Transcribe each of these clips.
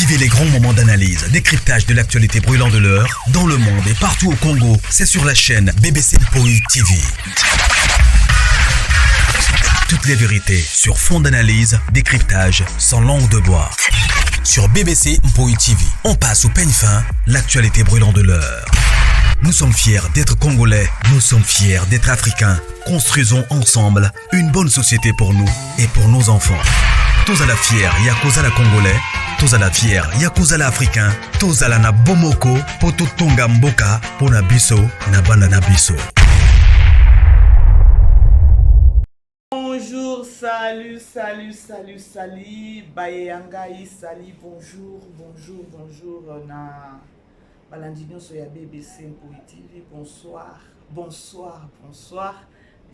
Vivez les grands moments d'analyse, décryptage de l'actualité brûlant de l'heure, dans le monde et partout au Congo. C'est sur la chaîne BBC Mpoi TV. Toutes les vérités sur fond d'analyse, décryptage, sans langue de bois. Sur BBC Mpoi TV, on passe au peigne fin, l'actualité brûlant de l'heure. Nous sommes fiers d'être Congolais, nous sommes fiers d'être Africains. Construisons ensemble une bonne société pour nous et pour nos enfants. Tous à la fière, Yakozala Congolais, tous à la fière, Yakozala Africain, tous à la na Bomoko, poto tonga mboka, pona biso, na banda na biso. Bonjour, salut, Bayangai, salut, bonjour, na Balandino Soya BBC Mpoi TV, bonsoir.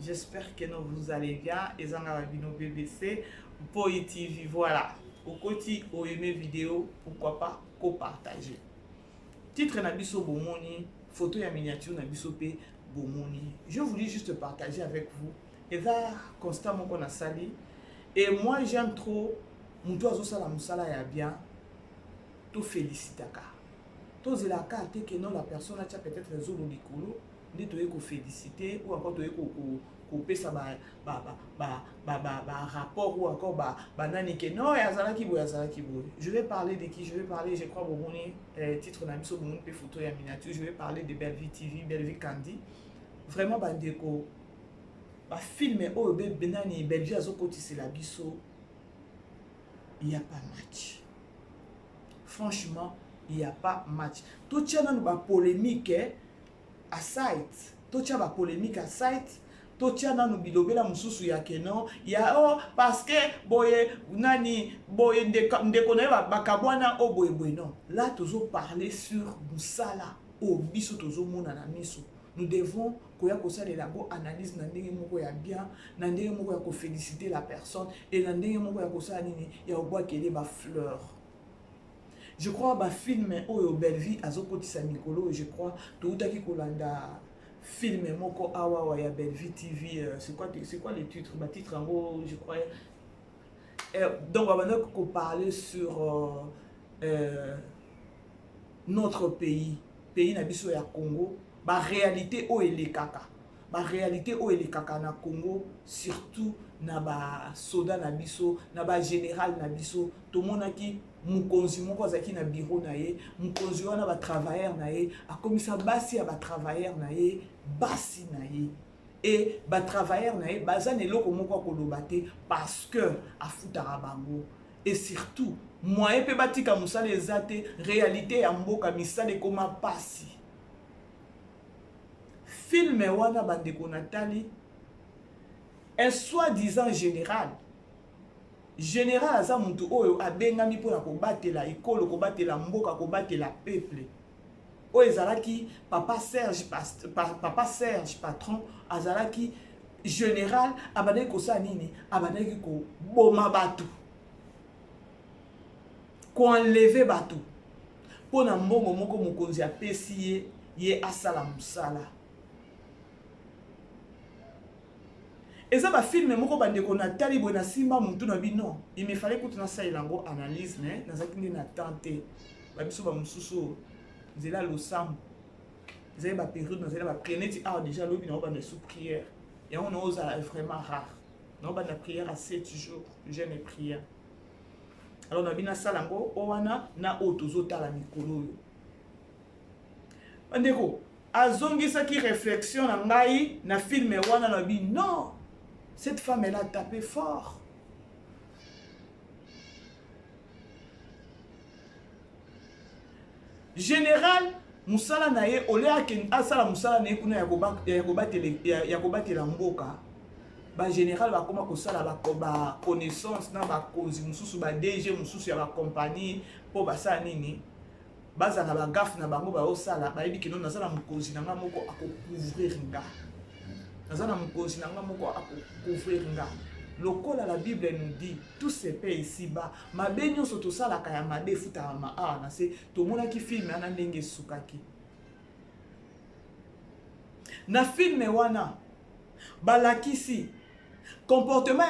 J'espère que vous allez bien. Et Zangabino BBC Mpoi TV, voilà. Au côté, au aimé vidéo, pourquoi pas co-partager. Titre Nabiso Bomoni, photo et miniature Nabiso P Bomoni. Je voulais juste partager avec vous. Et là, constamment qu'on a sali. Et moi, j'aime trop. Mon toit sala musala ya bien. Tout félicitaka. Tout zelaka te que non la personne a peut-être raison au dicolo. Ni to eko féliciter ou encore to eko couper ça rapport ou encore nani que non yazalaki bo. Je vais parler de qui? Je vais parler, je crois bon titre na biso bon pe photo ya miniature. Je vais parler de Belle Vie TV, Belle Vie Candy. Vraiment bandeko film oh benani Belle Vie azokoti c'est la biso. Il y a pas match. Franchement, il n'y a pas match. Tout tient dans la polémique à site. Tout tient dans la polémique à site. Tout tient dans le bilobe la mususu ya kenon. Il y a oh parce que boye nani boye ndekone bakabwana oh boye non. Là toujours parler sur musala oh biso toujours mona na miso. Nous devons koya kosa de la go analyse na ndenge moko ya bien, na ndenge moko ya ko féliciter la personne et na ndenge moko ya kosa nini ya obwa kele ba fleur. Je crois que film Oyo Belle Vie azokoti sa mikolo et je crois tout à qui kolanda film moko awa ya Belle Vie TV c'est quoi les titres titre en gros je crois donc on va parler sur notre pays nabiso ya Congo réalité o ele kaka réalité o ele kaka na Congo surtout na ba soda na biso na ba général na biso to monaki mukonzi moko azaki na bureau na ye mukonzi wana ba travailleur na ye akomisa basi ya ba travailleur na ye basi na ye et ba travailleur na ye baza na eloko moko akoloba te parce que afutaka bango et surtout moyen pe batika musala eza te réalité ya mboka misala ekoma pasi. Film wana bandeko natali un soi-disant général aza muntu oyo abengami pona kobatela ekolo kobatela mboka kobatela peuple oyo ezalaki papa Serge patron azalaki général abandaki kosala nini abandaki koboma bato koenleve bato pona mbongo moko mokonzi apesi ye asala musala. Et ça va filmer moko bandeko na tali bona simba muntu na bino. Il me fallait que tu na ça ilango analyse mais na zakindi na tenter. Ba biso ba mususu zela lo sam. Zela ba période na zela ba preneti déjà lobi na ba na sous prière. Et on ose vraiment rare. Na ba na prière à 7 jours, jeûne et prière. Alors na bina salango owana na otozo tala mikolo yo. Bandeko azongisa ki réflexion na ngai na filme wana na bi non. Cette femme, elle a tapé fort. Général, Moussala naye, olea ken asala Moussala naye kuna yakobate la mboka. Ba général ba koma kosala ba connaissance na ba kozi mususu ba DG mususu ya ba compagnie po ba sa nini. Baza na ba gaf na bango ba osala ba yebi kino na sala mukozi na moko akocouvrir nga. Nazana mukozi nanga moko akocouvrir nga. Lokola la Bible nous dit tous ces pays ici-bas mabenyo soto sala kaya mabe futa ma na se to mona ki film ana ndenge sukaki. Na film wana balakisi Comportement,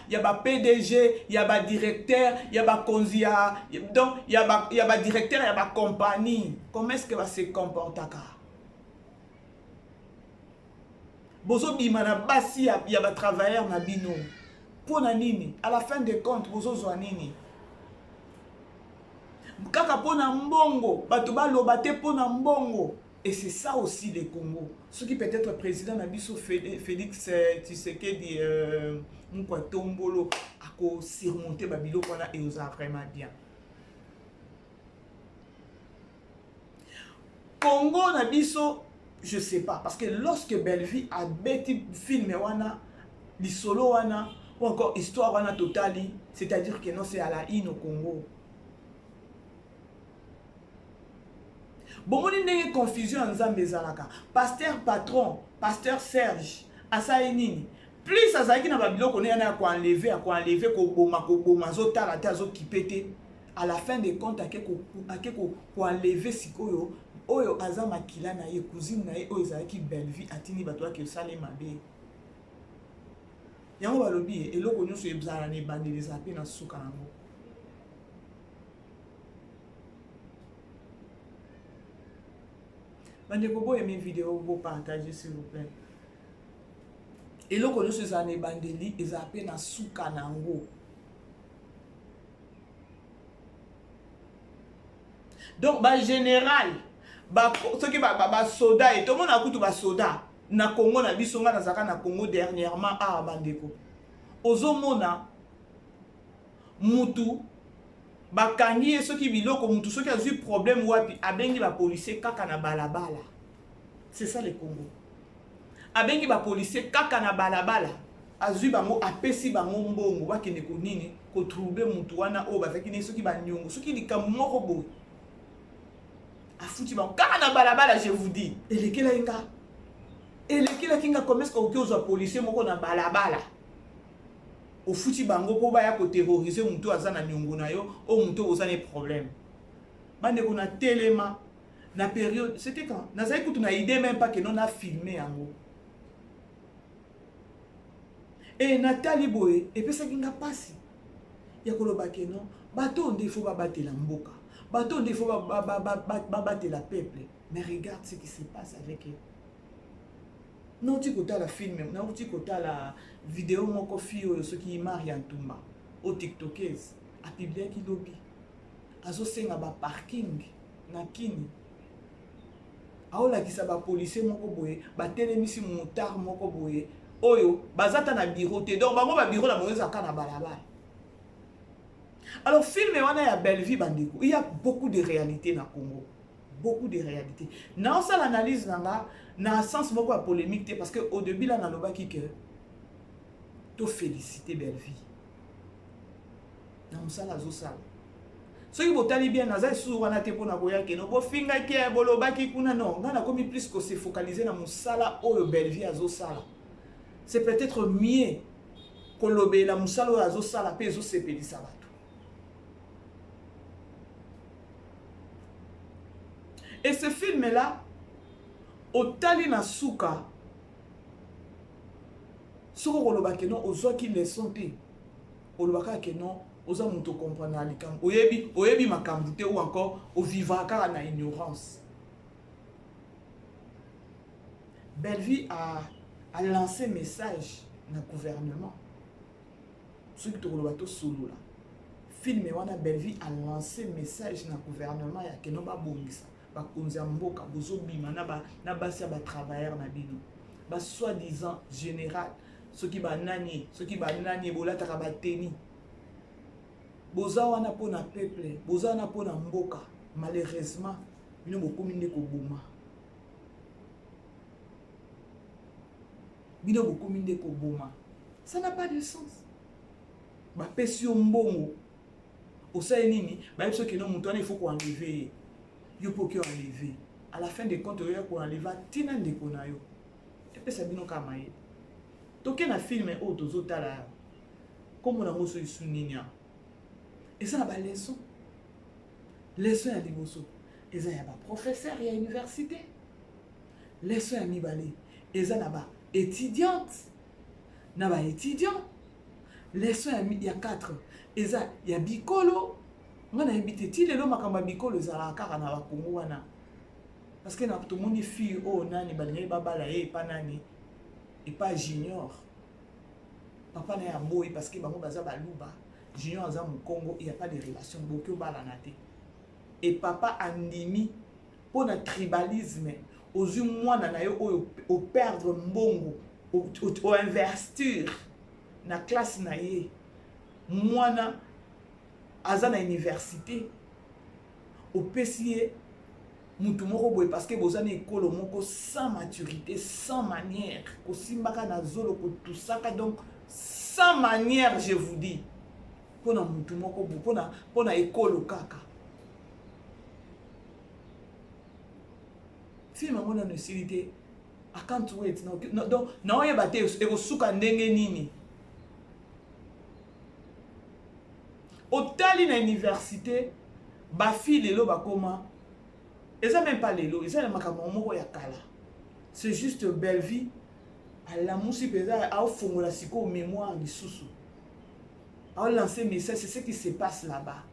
il y a PDG, il y a directeur, il y a konzia, donc il y a directeur, il y a compagnie. Comment est-ce que va se comporter? Bozo bimana basi il y a travailleur na bino. Pour nini? À la fin des comptes, bozo zo nini? Kaka pona mbongo, bato ba lobate pona mbongo. Et c'est ça aussi le Congo. Ce qui peut être président Nabiso Félix Tshisekedi Tombolo a surmonté Babilo et nous a vraiment bien. Congo Nabiso, je sais pas, parce que lorsque Belleville a bêti film wana, li solo wana, ou encore histoire wana totali, c'est-à-dire que non c'est à la in au Congo. Bon, on a une confusion en Zambézalaka. Pasteur patron, pasteur Serge, Asaïnini. Plus Asaïki n'a pas bilo qu'on est à quoi enlever, Koboma, Zotala, Tazo qui pète. À la fin des comptes, à quoi enlever Sikoyo, Oyo Azama Kilana, cousine Nae, Oizaki Belleville, Atini Batoa, que Salé Mabé. Yango Balobi, et l'eau qu'on se ebzarane, bande les appels dans Soukango. Vous aimez vidéo, vous partagez s'il vous plaît. Et là, nous sommes en bandeli, ils appellent dans Soukanango. Donc, général, ceux qui sont soda, et tout le monde a coupé des soda. Na Congo, na bisonga na zaka na Congo dernièrement à Bandeko. Ozomona, Moutou. Bakangi ceux qui biloko mutu ceux qui a eu problème wapi abengi ba policier kaka na balabala. C'est ça le Congo. Abengi ba policier kaka na balabala. Azui bango apesi bango mbongo bakende ko nini ko trouver mutu wana o bazaki ni ceux qui ba nyongo ceux qui likamu moko bo. Afuti bango kaka na balabala je vous dis. Elekela inga. Elekela kinga comment est-ce que ozo policier moko na balabala. Au fouti bango po baya ko terroriser mutu azana nyongo na yo o mutu ozana problème bande ko na telema na période c'était quand na zai kutu na idée même pas que non a filmé yango et Nathalie Boye et puis ça kinga pasi ya ko loba ke non bato ndé faut ba batela mboka bato ndé faut ba batela peuple mais regarde ce qui se passe avec eux. Non, tu as la film, non, tu as la vidéo, mon coffee, ceux qui marient en Toumba, au TikTokers, à Biblia qui lobby, à ce senga ba parking, na kini, à ola qui sa ba policier mon koboye, ba télémisi motard mon koboye, oyo, bazata na bureau, te donc bango ba bureau la mauvaise à na balabala. Alors film wana ya Belleville bandeko, il y a beaucoup de réalités na Congo. Beaucoup de réalités. Dans ça l'analyse là, dans un sens beaucoup de polémique parce que au début là dans le bas qui que to féliciter Belleville. Dans ça la zosa. Ceux qui botali bien dans ça sur wana te pona koya ke no bo finga ke boloba ki kuna non, ngana komi plus que se focaliser dans musala o Belleville azosala. C'est peut-être mieux kolobe la musala azosala pe zo sepeli ça. Et ce film-là, au Tali na Souka, ce que non, aux autres qui les sont, au Lobaka que non, aux hommes qui comprennent l'Alikam, au Yebi Makambute ou encore au Vivaka na ignorance. Belleville a lancé un message dans le gouvernement. Ceux qui ont le solo là. Film wana Belleville a lancé un message dans le gouvernement, il y a que non ba bongisa. Bakonza mboka bozo bima na basi ba travailleur na bino ba soi-disant général ceux qui ba nani bolata ka ba teni boza wana pona peuple boza wana pona mboka malheureusement bino bokomi nde ko boma bino bokomi nde ko boma ça n'a pas de sens ba pesi mbongo osaye nini ba biso ke no mutu wana il faut ko enlever yo pour que enlever à la fin des comptes yo pour enlever tina ndeko na yo et puis ça bino kama ye toke na film o tozotala comme on a moso isunina et ça na ba leçon ya liboso eza ya ba professeur ya université leçon ya mibale eza na ba étudiante na ba étudiant leçon ya 4 eza ya bikolo nga na yebite ti lelo makambo ya bikolo ezalaka kaka na bakongo wana parce que na tomoni fille oyo nani balingi babala ye epa nani epa junior papa na ya boyi parce que bango baza baluba junior aza mokongo il y a pas de relation boki obala na te et papa andimi pour na tribalisme ozwi mwana na yo oyo o perdre mbongo o investir na classe na ye mwana aza na université opesi ye mutu moko boye parce que boza na ekolo moko sans maturité sans manière kosimbaka na zolo kotusaka donc sans manière je vous dis pona mutu moko boye pona ekolo kaka film yango nano esili te I can't wait donc naoyeba te ekosuka ndenge nini otali na université bafi lelo bakoma eza même pas lelo eza na makambo moko ya kala c'est juste belle vie alamusi peza aofongola siko mémoire lisusu aolancer message c'est ce qui se passe là-bas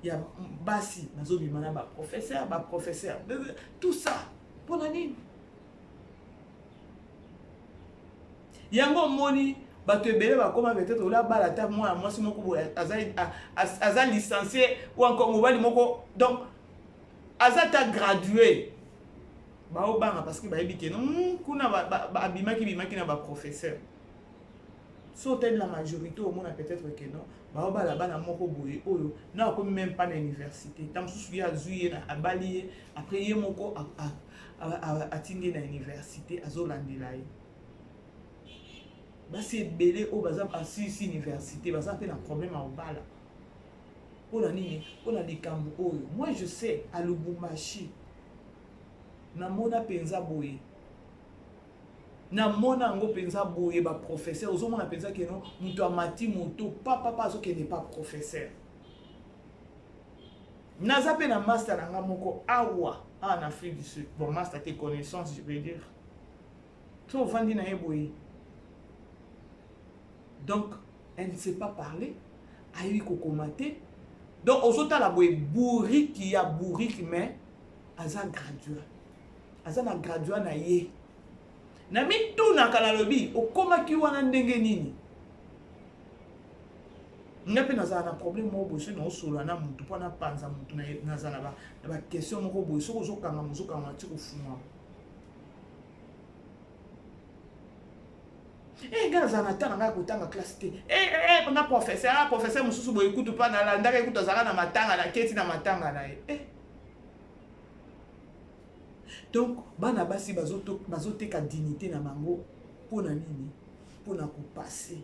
ya basi nazobima na baprofesseur tout ça mpona nini yango moni bato ebele bakoma peut-être ola bala ta mwana mwasi moko boye aza licencié ou encore mobali moko donc aza ta gradué baobanga parce que bayebi ke non kuna abimaki na baprofesseur so telle la majorité au monde peut-être que non baobala bana moko boye oyo na akomi même pas na université ta mosusu ye azwi ye na abali ye après ye moko atindi na université azolandela ye basi ebele oyo baza asisi université baza mpe na problème ya obala mpona nini mpona likambo oyo moi je sais à Lubumbashi namona mpenza boye namona yango mpenza boye baprofesseur ozomona mpenza keno moto amati moto papa azokende pa professeur naza mpe na master na nga moko awa en Afrique du Sud bon master te connaissance je veux dire to ovandi na ye boye donc elle ne sait pas parler ayebi kokoma te donc ozotala boye bourriki ya bourriki mais aza graduat aza na graduat na ye na mitunaka na lobi okomaki wana ndenge nini nga mpe nazala na problème moko boye soki naosola na motu mpo napanza motu nazala na baquestion moko boye soki ozokanga mozokanga ti kofunga nga nazala na tanga ngai kotanga classe te na professeur mosusu boye ekutu mpa nalandaka ekutu azalaka na matanga na keti na matanga na ye donc bana basi bazoteka dignité na bango mpona nini mpona kopase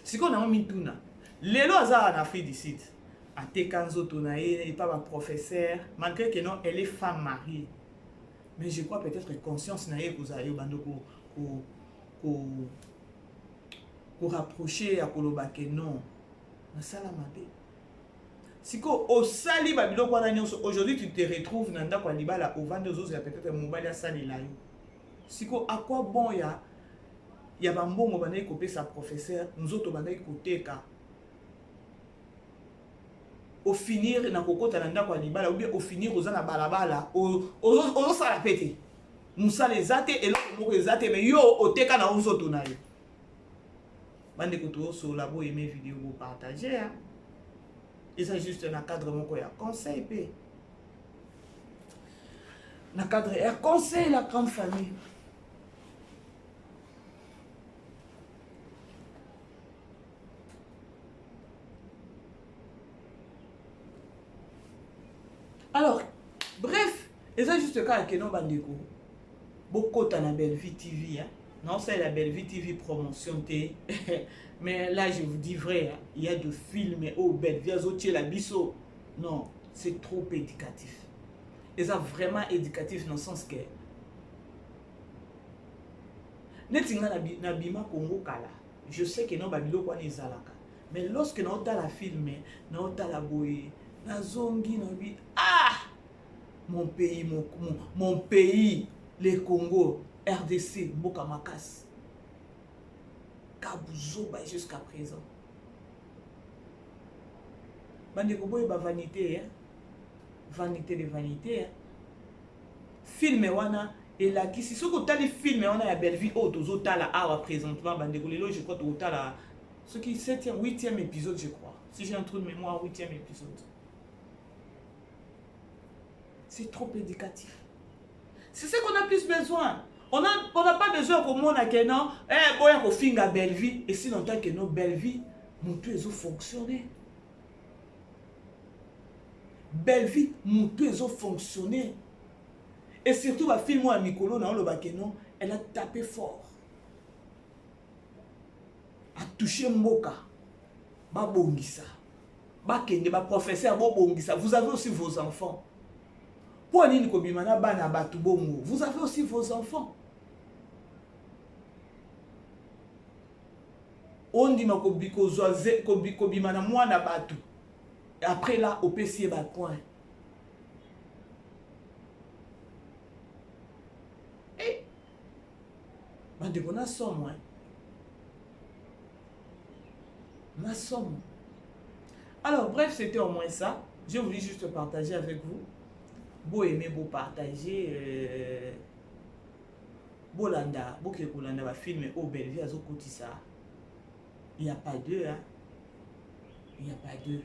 sikoyo nango mituna lelo azala na Afrique du Sud ateka nzoto na ye epa baprofesseur malgré que non elle est femme mariée mais je crois peut-être conscience na ye kozala yo bando ko rapprocher ya koloba ke non nasala mabe siko osali babiloko wana nyonso aujourd'hui tu te retrouves na ndako ya libala ovandi ozozela peut-être mobali asalela yo siko à quoi bon ya bambongo bandaki kopesa professeur nzoto bandaki koteka au finir na kokota na ndako ya libala ou bien au finir oza na balabala ozosala pete mosala eza te eloko moko eza te mais yo oteka na nzoto na yo bandeko tozosola boyeme video bopartage eza juste na cadre moko ya conseil pe na cadre ya conseil la grande famille alors bref eza juste kaka keno bandeko bokota na Belle Vie TV hein? Non c'est la Belle Vie TV promotion te mais là je vous dis vrai hein? Il y a de films oh Belle Vie azotie la biso non c'est trop éducatif eza vraiment éducatif dans le sens que netinga na bima Congo kala je sais que non babiloko wana ezalaka mais lorsque na otala film na otala boye nazongi na bi mon pays le Congo RDC, Mboka Makas. Kabouzo, jusqu'à présent. Bande Koboy, vanité, hein? Vanité de vanité. Hein? Film, wana, et là, qui si ce que tu as les films, on a la belle vie, oh, tu as la présentement, Bande Koboy, je crois que tu as la. Ce qui est 7e, 8e épisode, je crois. Si j'ai un trou de mémoire, 8e épisode. C'est trop éducatif. C'est ce qu'on a plus besoin. On n'a pas besoin que mon non, boy ko finga belle vie et si longtemps que nos belle vie, mon tout est fonctionner. Belle vie, mon tout est fonctionner. Et surtout va film moi Mikolo na le bakeno, elle a tapé fort. A touché Mboka. Ba bongisa. Ba kende ba professeur bo bongisa. Vous avez aussi vos enfants. Vous avez aussi vos enfants. On dit et après là, au PC, point. Et on a somme. On a somme. Alors, bref, c'était au moins ça. Je voulais juste partager avec vous. Beau aimer, beau partager. Bolanda, beau que Bolanda va filmer au belle vie à Zokotissa. Il n'y a pas d'eux, hein. Il n'y a pas d'eux.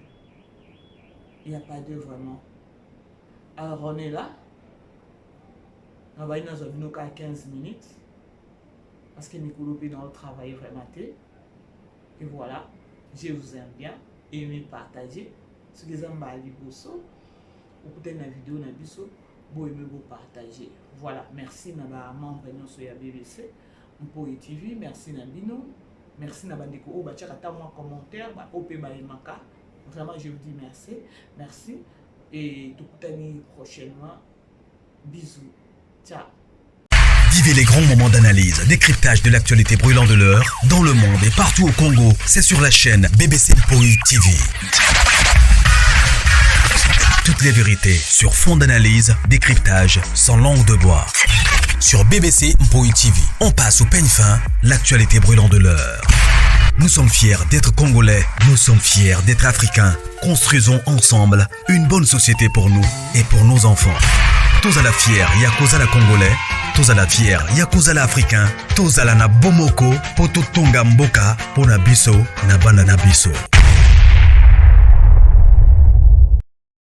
Il n'y a pas d'eux vraiment. Alors on est là. On va aller dans un vidéo à 15 minutes. Parce que Mikolo peut dans le travail vraiment. Et voilà. Je vous aime bien. Aimez partager. Ce que vous aimez, vous écoutez la vidéo na biso bo aimez vous partager. Voilà, merci na ba membre nyonso ya BBC Mpoi TV, merci na bino, merci na bandeko o ba tia ta moi commentaire ba op ba emaka. Vraiment je vous dis merci, merci et tukutani prochainement. Bisous. Ciao. Vivez les grands moments d'analyse, décryptage de l'actualité brûlante de l'heure dans le monde et partout au Congo. C'est sur la chaîne BBC Mpoi TV. Toutes les vérités sur fond d'analyse, décryptage sans langue de bois. Sur BBC Mpoi TV, on passe au peigne fin l'actualité brûlante de l'heure. Nous sommes fiers d'être Congolais, nous sommes fiers d'être Africains. Construisons ensemble une bonne société pour nous et pour nos enfants. Tous à la fière, Yakoza la Congolais. Tous à la fière, Yakoza la Africain. Tous à la na bomoko, poto tonga mboka, pona biso, na bana na biso.